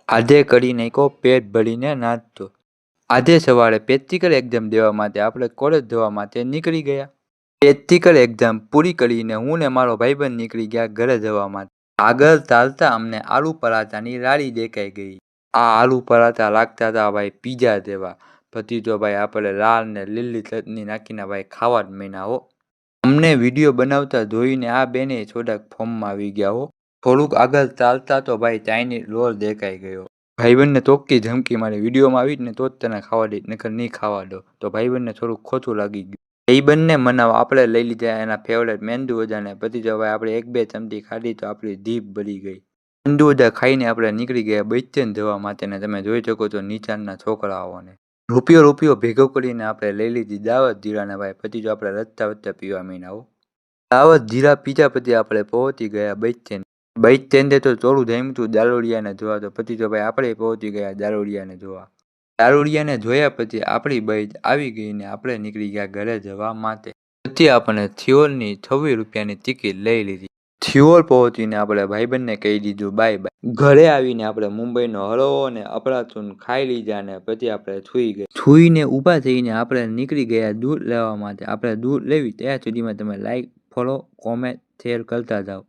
આજે કરી નાખ્યો પેટ ભરીને નાચતો. આજે સવારે પ્રેક્ટિકલ એક્ઝામ દેવા માટે આપણે કોલેજ જવા માટે નીકળી ગયા. પ્રેક્ટિકલ એક્ઝામ પૂરી કરીને હું ને મારો ભાઈબંધ નીકળી ગયા ઘરે જવા માટે. આગળ ચાલતા અમને આલુ પરાઠાની લારી દેખાઈ ગઈ. આ આલુ પરાઠા લાગતા હતા ભાઈ પીઝા જેવા. પછી તો ભાઈ આપણે લાલ ને લીલી ચટણી નાખીને ભાઈ ખાવા જ માંડ્યા હો. અમને વિડીયો બનાવતા જોઈને આ બેને થોડાક ફોર્મમાં આવી ગયા હો. થોડુંક આગળ ચાલતા તો ભાઈ ચાઇનીઝ રોલ દેખાઈ ગયો. ભાઈબંધને ચોખ્ખી ધમકી મારી, વિડીયોમાં આવી જ ને તો જ તને ખાવા દે, નકર નહીં ખાવા દો. તો ભાઈબંધને થોડુંક ખોટું લાગી ગયું. ભાઈબંધને મનાવવા આપણે લઈ લીધા એના ફેવરેટ મેંદુ વડાને. પછી તો ભાઈ આપણે 1-2 ચમચી ખાધી તો આપણી જીભ બળી ગઈ. મેંદુ વડા ખાઈને આપણે નીકળી ગયા બચ્ચન જવા માટે. ને તમે જોઈ શકો છો નીચાણના છોકરાઓને. રૂપિયો ભેગો કરીને આપણે લઈ લીધી દાવત જીરાને ભાઈ. પછી તો આપણે રસ્તા વચ્ચે પીવા માંડ્યા હો. દાવત જીરા પીધા પછી આપણે પહોંચી ગયા બચ્ચન. બચ્ચને તો થોડું જમ્યું દારૂડિયાને જોવા. તો પછી તો ભાઈ આપણે પહોંચી ગયા દારૂડિયાને જોવા. દારૂડિયાને જોયા પછી આપણી બાઈક આવી ગઈ ને આપણે નીકળી ગયા ઘરે જવા માટે. પછી આપણે થિયોલની 26 રૂપિયાની ટિકિટ લઈ લીધી. થિયોલ પહોંચીને આપણે ભાઈબંધને કહી દીધું બાય બાય. ઘરે આવીને આપણે મુંબઈનો હળવો ને અફલાતૂન ખાઈ લીધા ને પછી આપણે સૂઈ ગયા. સૂઈને ઊભા થઈને આપણે નીકળી ગયા દૂધ લેવા માટે. આપણે દૂધ લેવી ત્યાં સુધીમાં તમે લાઈક, ફોલો, કોમેન્ટ, શેર કરતા જાઓ.